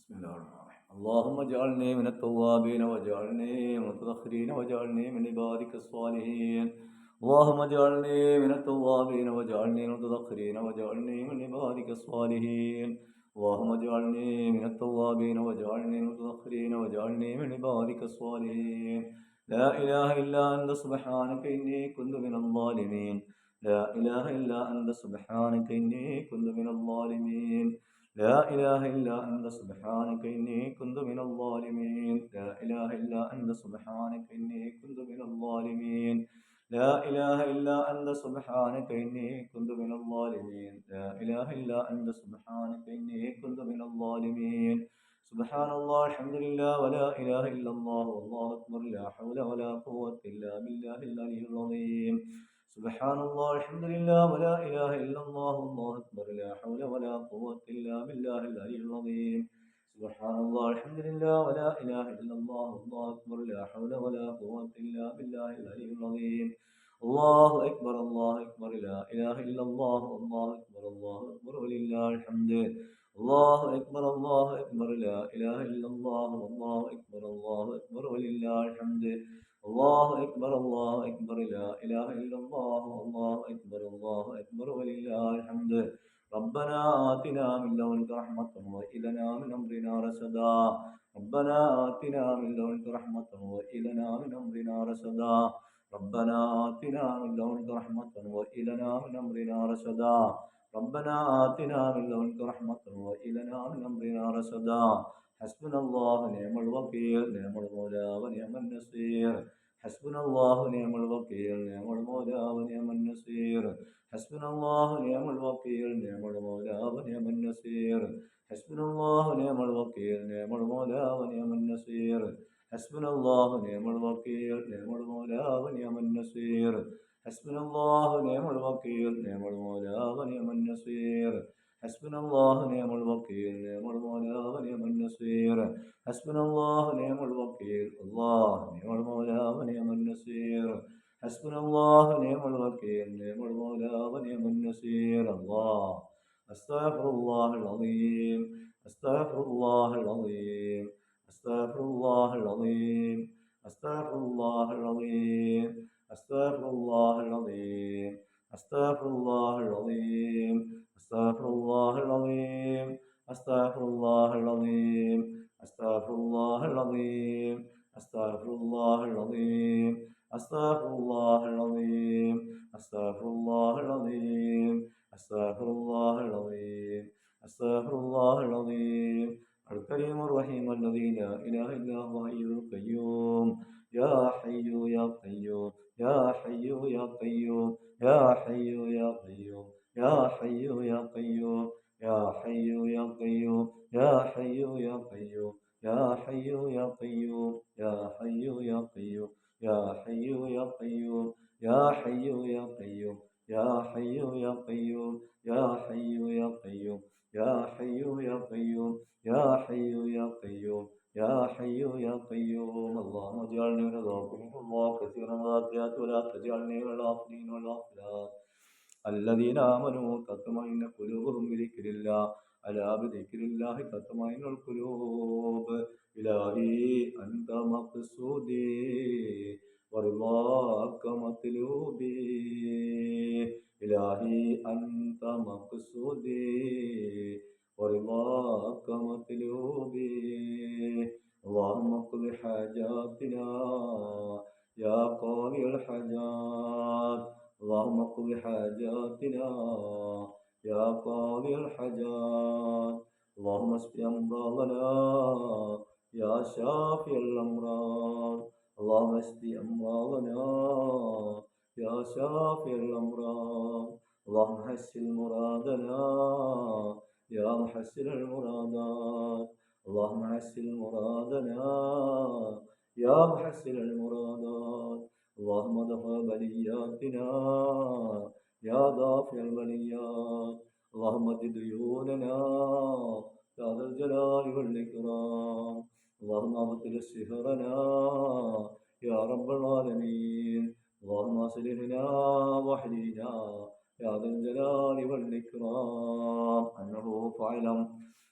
بسم الله الرحمن الرحيم. اللهم اجعلني من التوابين واجعلني من المتأخرين واجعلني من عبادك الصالحين. اللهم اجعلني من التوابين واجعلني من المتأخرين واجعلني من عبادك الصالحين. اللهم اجعلني من التوابين واجعلني من المتأخرين واجعلني من عبادك الصالحين. لا إله إلا أنت سبحانك إني كنت من الظالمين. لا إله إلا أنت سبحانك إني كنت من الظالمين. لا إله إلا أنت سبحانك إني كنت من الظالمين. لا إله إلا أنت سبحانك إني كنت من الظالمين. لا إله إلا أنت سبحانك إني كنت من الظالمين. لا إله إلا أنت سبحانك إني كنت من الظالمين. سبحان الله الحمد لله ولا إله إلا الله والله أكبر لا حول ولا قوة إلا بالله العلي العظيم. سبحان الله الحمد لله ولا إله إلا الله والله أكبر لا حول ولا قوة إلا بالله العلي العظيم. سبحان الله الحمد لله ولا إله إلا الله والله أكبر لا حول ولا قوة إلا بالله العلي العظيم. الله أكبر الله أكبر لا إله إلا الله والله أكبر ولله الحمد. الله أكبر لا إله إلا الله والله أكبر ولله الحمد. الله أكبر لا إله إلا الله الله أكبر ولله الحمد. ربنا آتنا من لدنك رحمة وهب لنا من أمرنا رشدا. ربنا آتنا من لدنك رحمة وهب لنا من أمرنا رشدا. ربنا آتنا من لدنك رحمة وهب لنا من أمرنا رشدا. ربنا آتنا من لدنك رحمة وهب لنا من أمرنا رشدا. حسبنا الله ونعم الوكيل نعم المولى ونعم النصير. حسبنا الله ونعم الوكيل نعم المولى ونعم النصير. حسبنا الله ونعم الوكيل نعم المولى ونعم النصير. حسبنا الله ونعم الوكيل نعم المولى ونعم النصير. حسبنا الله ونعم الوكيل نعم المولى ونعم النصير. حسبنا الله ونعم الوكيل نعم المولى ونعم النصير. حسبنا الله ونعم الوكيل نعم المولى ونعم النصير. حسبنا الله ونعم الوكيل الله نعم المولى ونعم النصير. حسبنا الله ونعم الوكيل نعم المولى ونعم النصير. الله أستغفر الله العظيم. أستغفر الله العظيم. أستغفر الله العظيم. أستغفر الله العظيم. أستغفر الله العظيم. أستغفر الله العظيم. أستغفر الله العظيم. أستغفر الله العظيم. أستغفر الله العظيم. أستغفر الله العظيم. أستغفر الله العظيم. أستغفر الله العظيم. أستغفر الله العظيم. أستغفر الله العظيم. الكريم الرحيم الذي لا إله إلا هو الحي القيوم. يا حي يا قيوم. يا حي يا قيوم. يا حي يا قيوم. يا حي يا قيوم. يا حي يا قيوم. يا حي يا قيوم. يا حي يا قيوم. يا حي يا قيوم. يا حي يا قيوم. يا حي يا قيوم. يا حي يا قيوم. يا حي يا قيوم. يا حي يا قيوم. يا حي يا قيوم. يا حي يا قيوم. اللهم اجعلني من الذاكرين الله كثيرا والذاكرات ولا تجعلني من الغافلين والغافلات الذين آمنوا تطمئن قلوبهم بذكر الله. ألا بذكر الله تطمئن القلوب. إلهي أنت مقصودي ورضاك مطلوبي. إلهي أنت مقصودي ورضاك مطلوبي. اللهم اقض حاجاتنا يا قاضي الحاجات. اللهم اقض حاجاتنا يا قاضي الحاجات. اللهم اشف أمراضنا يا شافي الأمراض. اللهم اشف أمراضنا يا شافي الأمراض. اللهم حسن مرادنا يا محسن المرادات. اللهم حسن مرادنا يا محسن المرادات. اللهم دفع بلياتنا يا دافع البليات. اللهم اد ديوننا يا ذا الجلال والإكرام. اللهم ابطل سحرنا يا رب العالمين. اللهم اصلحنا واحدنا يا ذا الجلال والإكرام. أنه فاعلم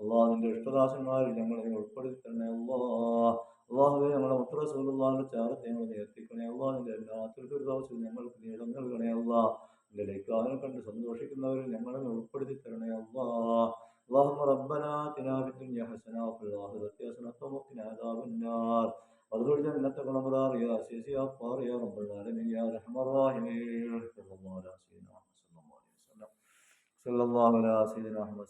അള്ളാഹ് നിന്റെ ഇഷ്ടദാസന്മാരിൽ ഞങ്ങളെ ഉൾപ്പെടുത്തി തന്നെ അള്ളാഹുവെ ഞങ്ങളുടെ മുത്തറസൂലുള്ളാഹിന്റെ ചാരത്തെ ഞങ്ങൾ എത്തിക്കണേ അള്ളാഹ് നിന്റെ എല്ലാ ദുരിതാവശ്യവും ഞങ്ങൾക്ക് നീളം നൽകണേ അള്ളാഹ് നിന്റെ ലൈക്കാവിനെ കണ്ട് സന്തോഷിക്കുന്നവരിൽ ഞങ്ങളെ ഉൾപ്പെടുത്തി തരണേ اللهم ربنا آتنا في الدنيا حسنة وفي الآخرة حسنة وقنا عذاب النار وادخل جنتك الأبرار يا عزيز يا غفار يا رب العالمين يا أرحم الراحمين صلى الله على سيدنا محمد صلى الله عليه وسلم صلى الله على سيدنا محمد